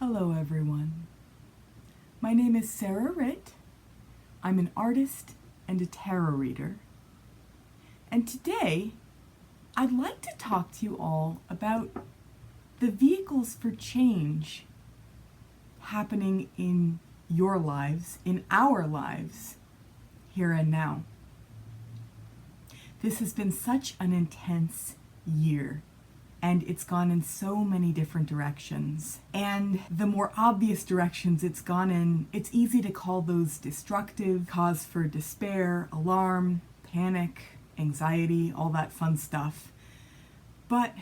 Hello everyone. My name is Sarah Ritt. I'm an artist and a tarot reader. And today, I'd like to talk to you all about the vehicles for change happening in your lives, in our lives, here and now. This has been such an intense year, and it's gone in so many different directions. And the more obvious directions it's gone in, it's easy to call those destructive, cause for despair, alarm, panic, anxiety, all that fun stuff. But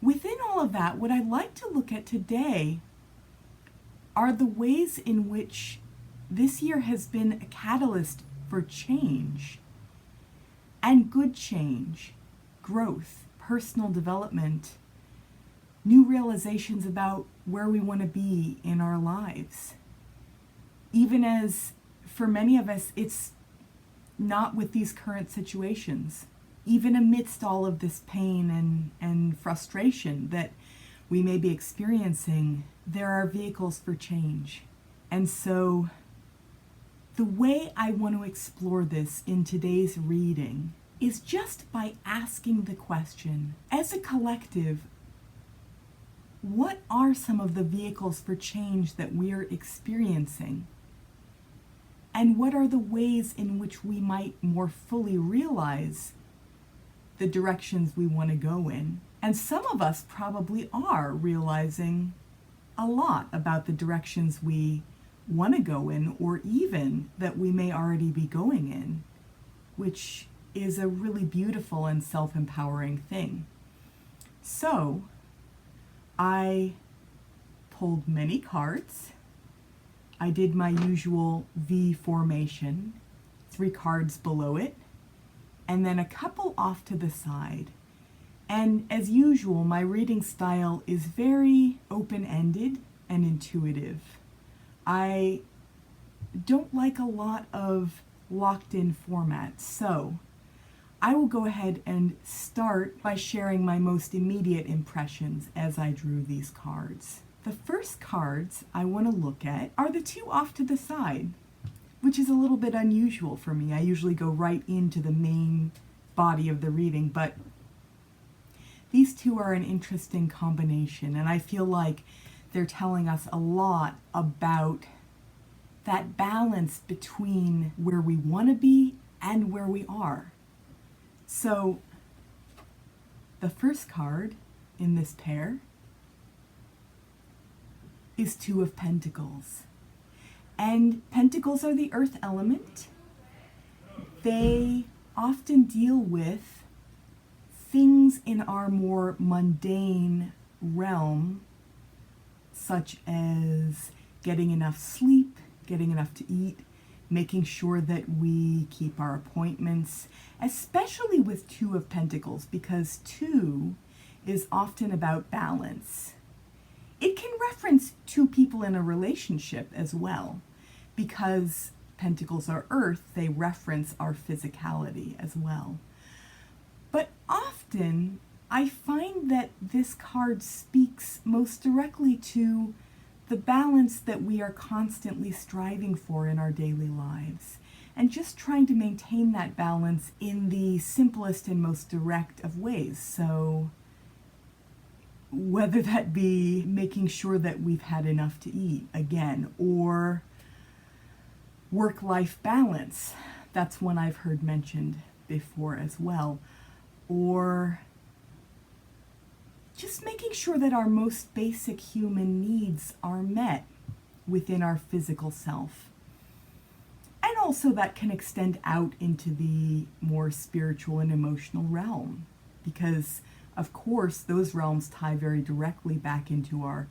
within all of that, what I'd like to look at today are the ways in which this year has been a catalyst for change, and good change, growth, personal development, new realizations about where we want to be in our lives. Even as for many of us, it's not with these current situations. Even amidst all of this pain and frustration that we may be experiencing, there are vehicles for change. And so the way I want to explore this in today's reading is just by asking the question, as a collective, what are some of the vehicles for change that we're experiencing? And what are the ways in which we might more fully realize the directions we want to go in? And some of us probably are realizing a lot about the directions we want to go in, or even that we may already be going in, which is a really beautiful and self-empowering thing. So I pulled many cards. I did my usual V formation, 3 cards below it, and then a couple off to the side. And as usual, my reading style is very open-ended and intuitive. I don't like a lot of locked-in formats, so I will go ahead and start by sharing my most immediate impressions as I drew these cards. The first cards I want to look at are the 2 off to the side, which is a little bit unusual for me. I usually go right into the main body of the reading, but these 2 are an interesting combination, and I feel like they're telling us a lot about that balance between where we want to be and where we are. So the first card in this pair is 2 of Pentacles. And Pentacles are the earth element. They often deal with things in our more mundane realm, such as getting enough sleep, getting enough to eat, making sure that we keep our appointments, especially with 2 of Pentacles, because 2 is often about balance. It can reference 2 people in a relationship as well, because Pentacles are earth, they reference our physicality as well. But often, I find that this card speaks most directly to the balance that we are constantly striving for in our daily lives, and just trying to maintain that balance in the simplest and most direct of ways. So whether that be making sure that we've had enough to eat, again, or work-life balance, that's one I've heard mentioned before as well, or just making sure that our most basic human needs are met within our physical self. And also that can extend out into the more spiritual and emotional realm, because of course those realms tie very directly back into our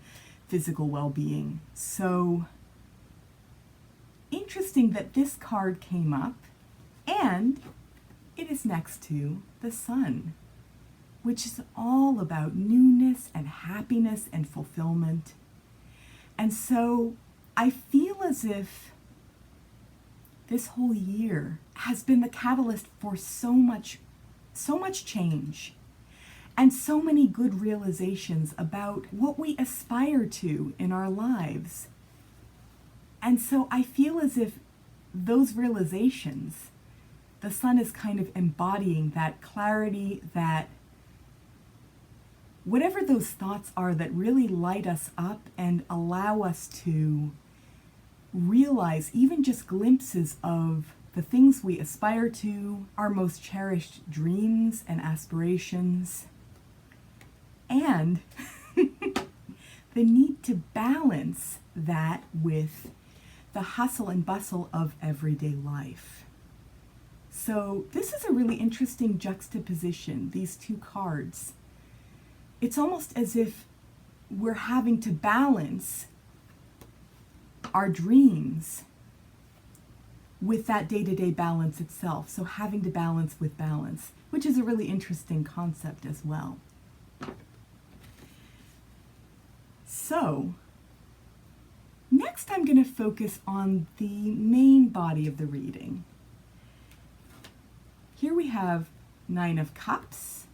physical well-being. So interesting that this card came up, and it is next to the Sun, which is all about newness and happiness and fulfillment. And so I feel as if this whole year has been the catalyst for so much change. and so many good realizations about what we aspire to in our lives. And so I feel as if those realizations, the sun is kind of embodying that clarity, that whatever those thoughts are that really light us up and allow us to realize even just glimpses of the things we aspire to, our most cherished dreams and aspirations, and the need to balance that with the hustle and bustle of everyday life. So this is a really interesting juxtaposition, these two cards. It's almost as if we're having to balance our dreams with that day-to-day balance itself. So having to balance with balance, which is a really interesting concept as well. So next I'm going to focus on the main body of the reading. Here we have Nine of Cups,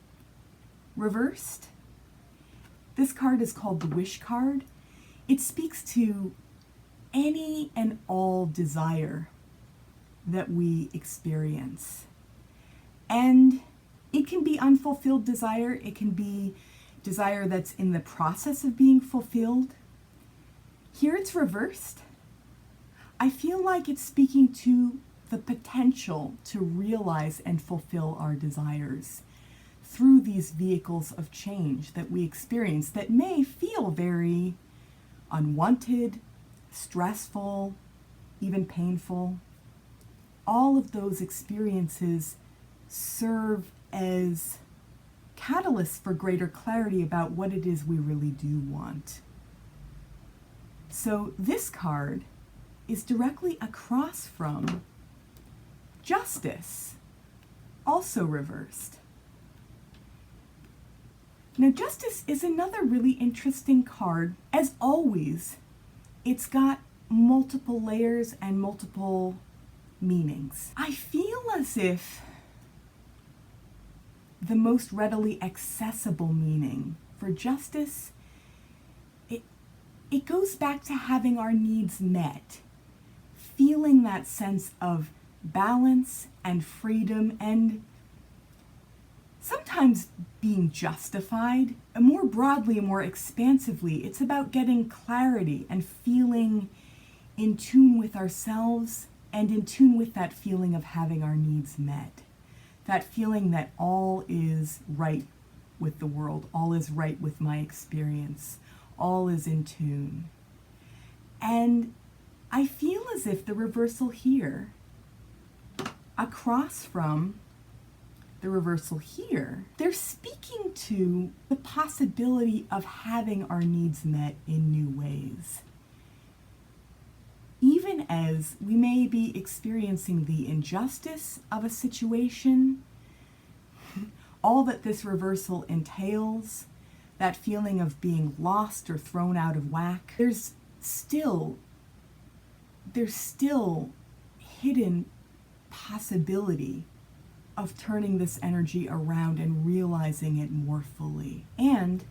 reversed. This card is called the Wish card. It speaks to any and all desire that we experience. And it can be unfulfilled desire. It can be desire that's in the process of being fulfilled. Here it's reversed. I feel like it's speaking to the potential to realize and fulfill our desires through these vehicles of change that we experience that may feel very unwanted, stressful, even painful. All of those experiences serve as catalysts for greater clarity about what it is we really do want. So this card is directly across from Justice, also reversed. Now, Justice is another really interesting card. As always, it's got multiple layers and multiple meanings. I feel as if the most readily accessible meaning for Justice, it goes back to having our needs met, feeling that sense of balance and freedom, and sometimes being justified. And more broadly and more expansively, it's about getting clarity and feeling in tune with ourselves and in tune with that feeling of having our needs met. That feeling that all is right with the world, all is right with my experience, all is in tune. And I feel as if the reversal here, across from the reversal here, they're speaking to the possibility of having our needs met in new ways. Even as we may be experiencing the injustice of a situation, all that this reversal entails, that feeling of being lost or thrown out of whack, there's still hidden possibility of turning this energy around and realizing it more fully, and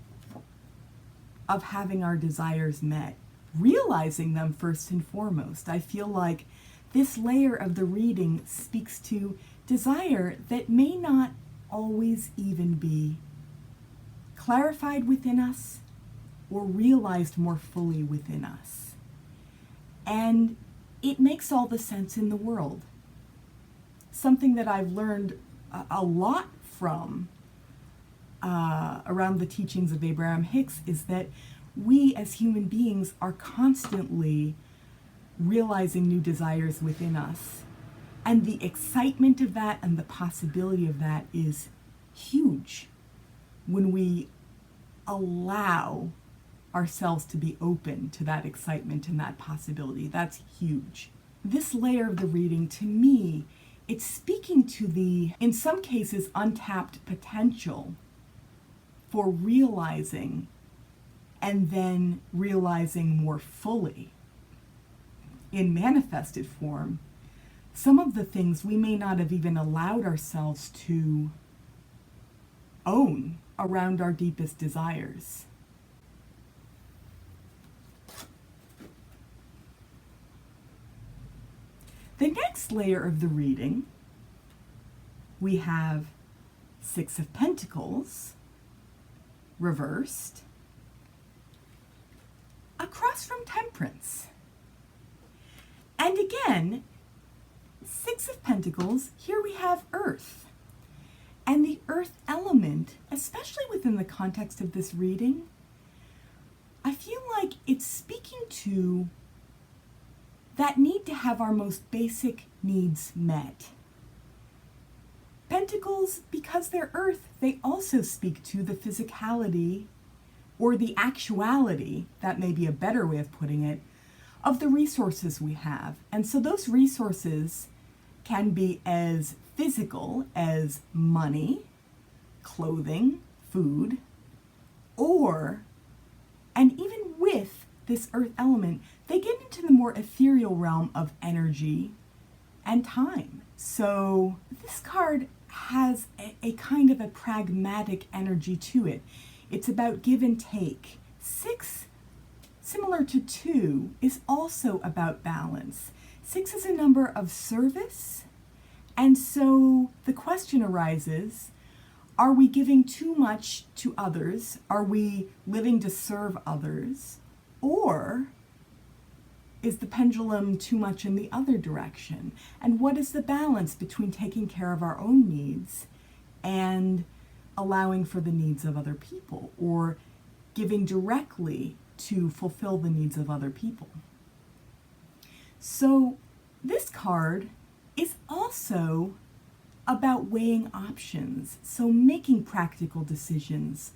of having our desires met, realizing them first and foremost. I feel like this layer of the reading speaks to desire that may not always even be clarified within us or realized more fully within us. And it makes all the sense in the world. Something that I've learned a lot from around the teachings of Abraham Hicks is that we as human beings are constantly realizing new desires within us. And the excitement of that and the possibility of that is huge when we allow ourselves to be open to that excitement and that possibility. That's huge. This layer of the reading, to me, it's speaking to the, in some cases, untapped potential for realizing and then realizing more fully in manifested form some of the things we may not have even allowed ourselves to own around our deepest desires. The next layer of the reading, we have Six of Pentacles, reversed, across from Temperance. And again, Six of Pentacles, here we have Earth. And the Earth element, especially within the context of this reading, I feel like it's speaking to that need to have our most basic needs met. Pentacles, because they're Earth, they also speak to the physicality or the actuality, that may be a better way of putting it, of the resources we have. And so those resources can be as physical as money, clothing, food, or, and even with this earth element, they get into the more ethereal realm of energy and time. So this card has a kind of a pragmatic energy to it. It's about give and take. Six, similar to two, is also about balance. Six is a number of service, and so the question arises, are we giving too much to others? Are we living to serve others? Or is the pendulum too much in the other direction? And what is the balance between taking care of our own needs and allowing for the needs of other people, or giving directly to fulfill the needs of other people? So this card is also about weighing options, so making practical decisions.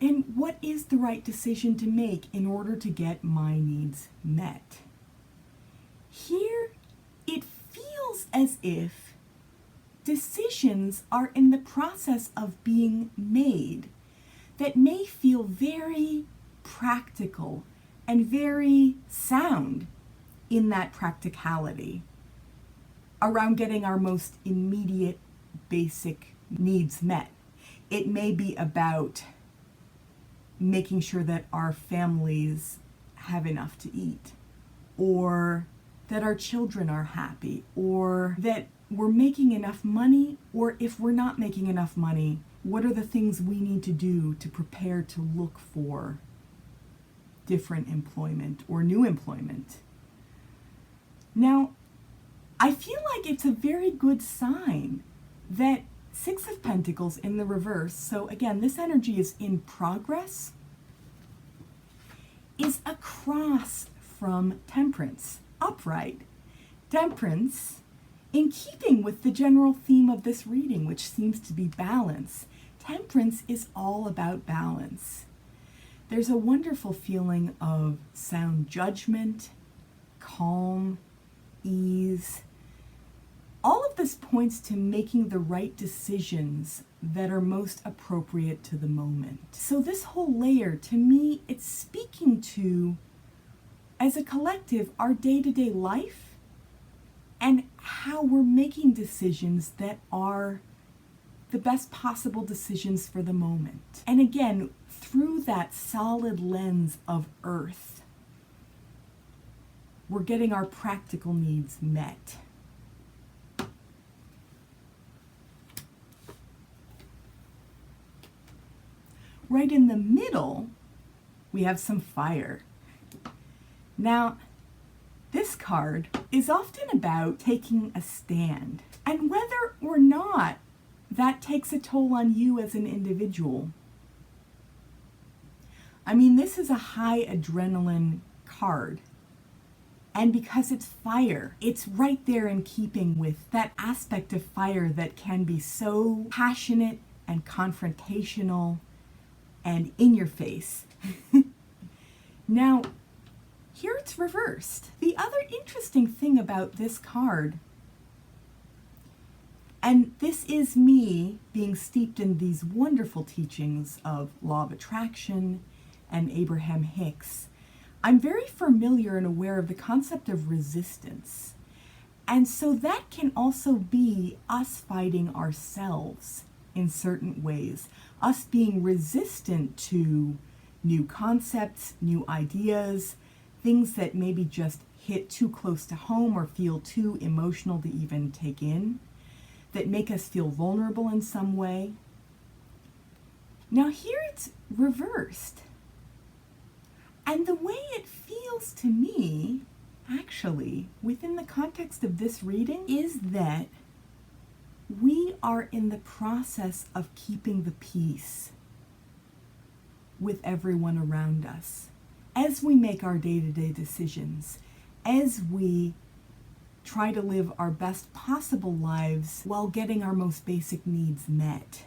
And what is the right decision to make in order to get my needs met? Here, it feels as if decisions are in the process of being made that may feel very practical and very sound in that practicality around getting our most immediate basic needs met. It may be about making sure that our families have enough to eat, or that our children are happy, or that we're making enough money, or if we're not making enough money, what are the things we need to do to prepare to look for different employment or new employment. Now, I feel like it's a very good sign that Six of Pentacles in the reverse, so again, this energy is in progress, is across from Temperance, upright. Temperance, in keeping with the general theme of this reading, which seems to be balance, Temperance is all about balance. There's a wonderful feeling of sound judgment, calm, ease. All of this points to making the right decisions that are most appropriate to the moment. So this whole layer, to me, it's speaking to, as a collective, our day-to-day life and how we're making decisions that are the best possible decisions for the moment. And again, through that solid lens of earth, we're getting our practical needs met. Right in the middle, we have some fire. Now, this card is often about taking a stand, and whether or not that takes a toll on you as an individual. I mean, this is a high adrenaline card, and because it's fire, it's right there in keeping with that aspect of fire that can be so passionate and confrontational and in your face. Now, here it's reversed. The other interesting thing about this card, and this is me being steeped in these wonderful teachings of Law of Attraction and Abraham Hicks, I'm very familiar and aware of the concept of resistance. And so that can also be us fighting ourselves in certain ways. us being resistant to new concepts, new ideas, things that maybe just hit too close to home or feel too emotional to even take in, that make us feel vulnerable in some way. Now here it's reversed. And the way it feels to me, actually, within the context of this reading, is that we are in the process of keeping the peace with everyone around us as we make our day-to-day decisions, as we try to live our best possible lives while getting our most basic needs met.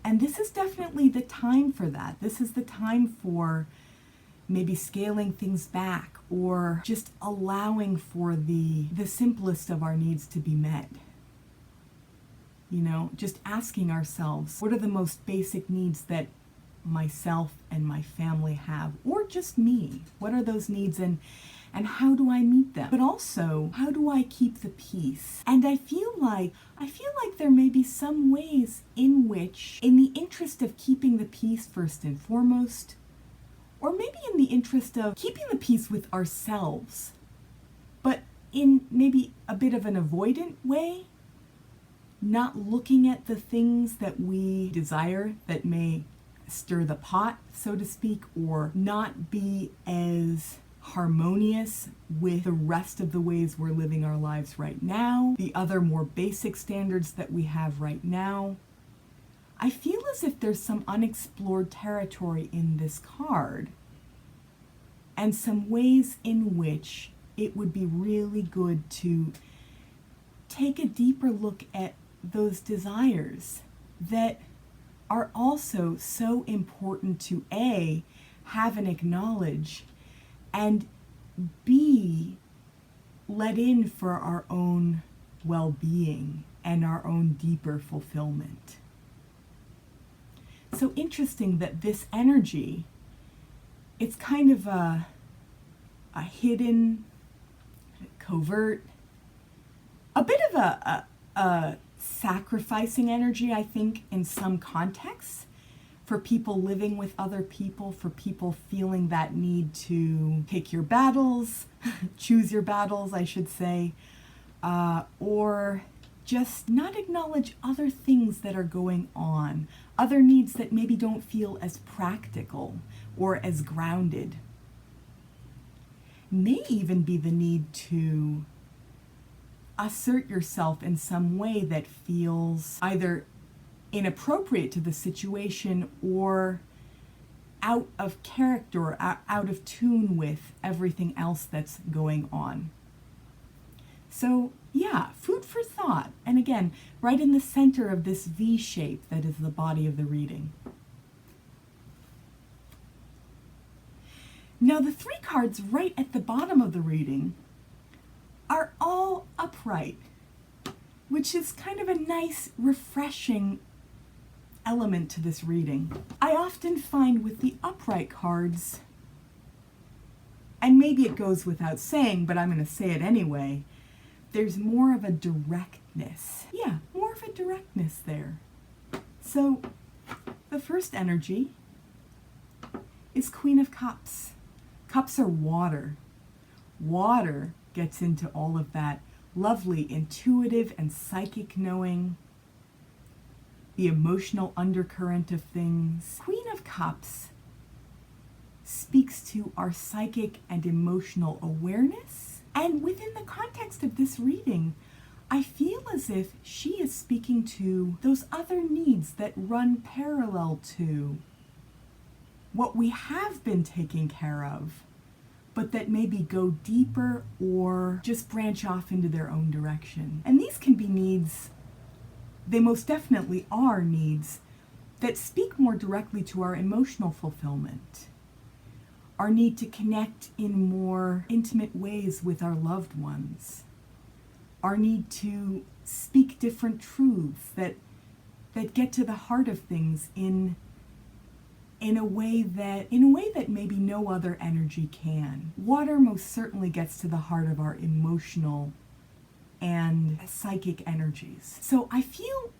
And this is definitely the time for that. This is the time for maybe scaling things back or just allowing for the simplest of our needs to be met. You know, just asking ourselves, what are the most basic needs that myself and my family have, or just me? What are those needs, and how do I meet them? But also, how do I keep the peace? And I feel like there may be some ways in which, in the interest of keeping the peace first and foremost, or maybe in the interest of keeping the peace with ourselves, but in maybe a bit of an avoidant way, not looking at the things that we desire that may stir the pot, so to speak, or not be as harmonious with the rest of the ways we're living our lives right now, the other more basic standards that we have right now. I feel as if there's some unexplored territory in this card, and some ways in which it would be really good to take a deeper look at those desires that are also so important to A, have and acknowledge, and B, let in for our own well-being and our own deeper fulfillment. So interesting that this energy, it's kind of a hidden, covert, a bit of a sacrificing energy, I think, in some contexts, for people living with other people, for people feeling that need to pick your battles, choose your battles, I should say, or just not acknowledge other things that are going on, other needs that maybe don't feel as practical or as grounded. May even be the need to assert yourself in some way that feels either inappropriate to the situation or out of character, out of tune with everything else that's going on. So yeah, food for thought. And again, right in the center of this V shape that is the body of the reading. Now the three cards right at the bottom of the reading are all upright, which is kind of a nice, refreshing element to this reading. I often find with the upright cards, and maybe it goes without saying, but I'm going to say it anyway, there's more of a directness. Yeah, more of a directness there. So the first energy is Queen of Cups. Cups are water. Water gets into all of that lovely, intuitive, and psychic knowing, the emotional undercurrent of things. Queen of Cups speaks to our psychic and emotional awareness. And within the context of this reading, I feel as if she is speaking to those other needs that run parallel to what we have been taking care of, but that maybe go deeper or just branch off into their own direction. And these can be needs, they most definitely are needs, that speak more directly to our emotional fulfillment, our need to connect in more intimate ways with our loved ones, our need to speak different truths that get to the heart of things in a way that maybe no other energy can. Water most certainly gets to the heart of our emotional and psychic energies. So I feel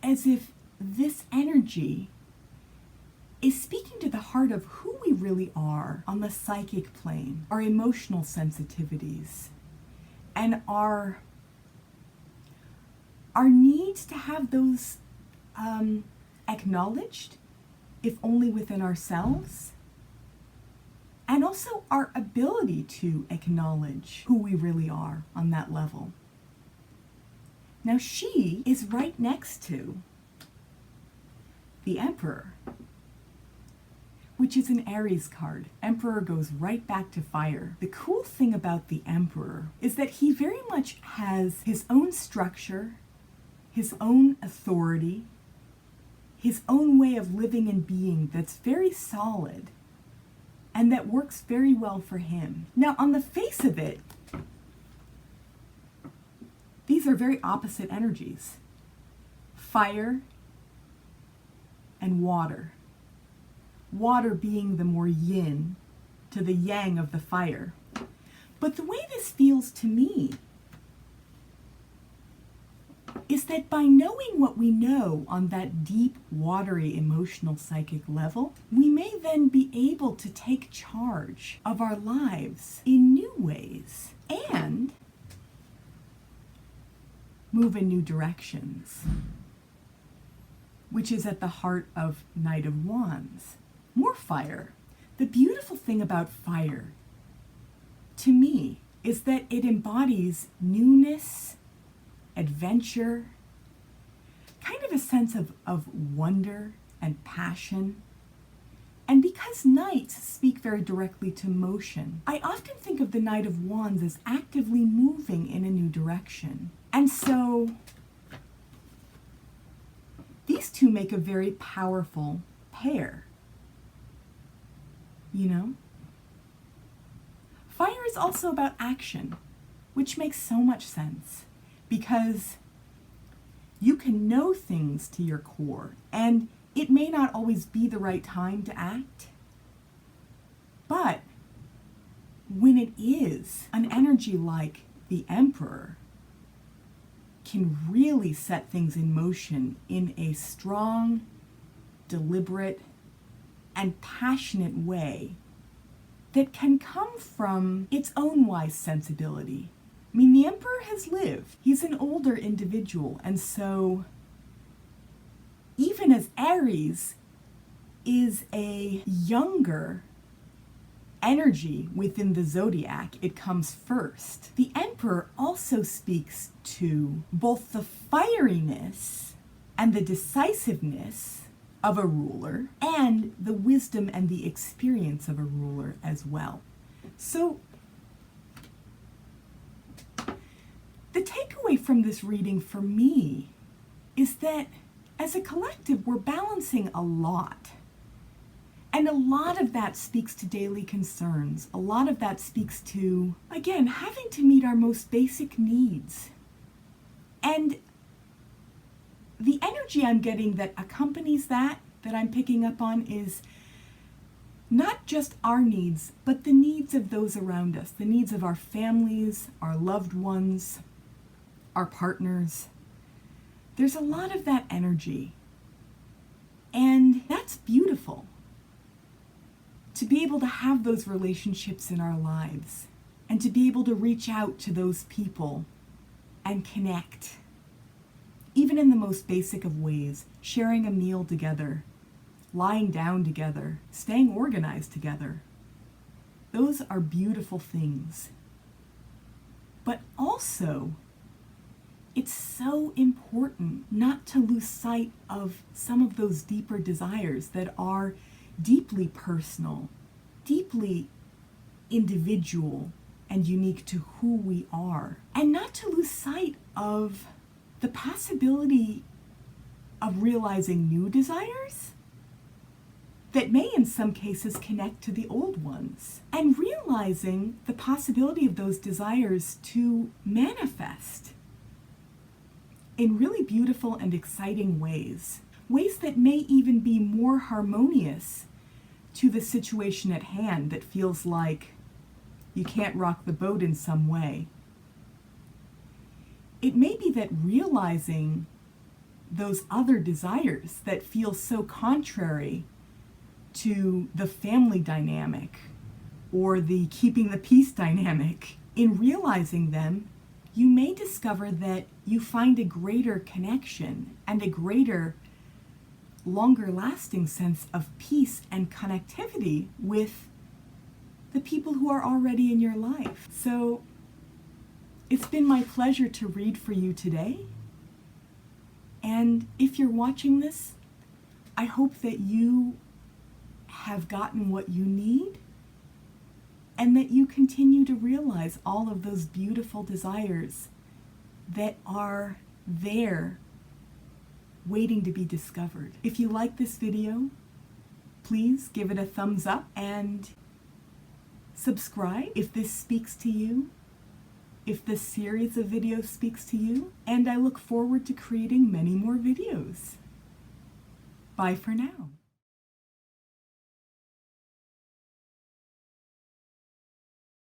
as if this energy is speaking to the heart of who we really are on the psychic plane, our emotional sensitivities, and our needs to have those acknowledged, if only within ourselves, and also our ability to acknowledge who we really are on that level. Now she is right next to the Emperor, which is an Aries card. Emperor goes right back to fire. The cool thing about the Emperor is that he very much has his own structure, his own authority, his own way of living and being that's very solid and that works very well for him. Now, on the face of it, these are very opposite energies. Fire and water. Water being the more yin to the yang of the fire. But the way this feels to me is that by knowing what we know on that deep, watery, emotional, psychic level, we may then be able to take charge of our lives in new ways and move in new directions, which is at the heart of Knight of Wands. More fire. The beautiful thing about fire, to me, is that it embodies newness, adventure, kind of a sense of wonder and passion. And because knights speak very directly to motion, I often think of the Knight of Wands as actively moving in a new direction. And so these two make a very powerful pair. You know? Fire is also about action, which makes so much sense because you can know things to your core and it may not always be the right time to act, but when it is, an energy like the Emperor can really set things in motion in a strong, deliberate, and passionate way that can come from its own wise sensibility. I mean, the Emperor has lived. He's an older individual, and so even as Aries is a younger energy within the zodiac, it comes first. The Emperor also speaks to both the fieriness and the decisiveness of a ruler and the wisdom and the experience of a ruler as well. So the takeaway from this reading for me is that as a collective, we're balancing a lot. And a lot of that speaks to daily concerns. A lot of that speaks to, again, having to meet our most basic needs. And the energy I'm getting that accompanies that I'm picking up on is not just our needs, but the needs of those around us, the needs of our families, our loved ones, our partners. There's a lot of that energy. And that's beautiful. To be able to have those relationships in our lives and to be able to reach out to those people and connect, even in the most basic of ways, sharing a meal together, lying down together, staying organized together. Those are beautiful things. But also, it's so important not to lose sight of some of those deeper desires that are deeply personal, deeply individual, and unique to who we are. And not to lose sight of the possibility of realizing new desires that may in some cases connect to the old ones. And realizing the possibility of those desires to manifest in really beautiful and exciting ways. Ways that may even be more harmonious to the situation at hand that feels like you can't rock the boat in some way. It may be that realizing those other desires that feel so contrary to the family dynamic or the keeping the peace dynamic. In realizing them, you may discover that you find a greater connection and a greater, longer lasting sense of peace and connectivity with the people who are already in your life. So it's been my pleasure to read for you today. And if you're watching this, I hope that you have gotten what you need and that you continue to realize all of those beautiful desires that are there waiting to be discovered. If you like this video, please give it a thumbs up and subscribe if this speaks to you, if this series of videos speaks to you, and I look forward to creating many more videos. Bye for now.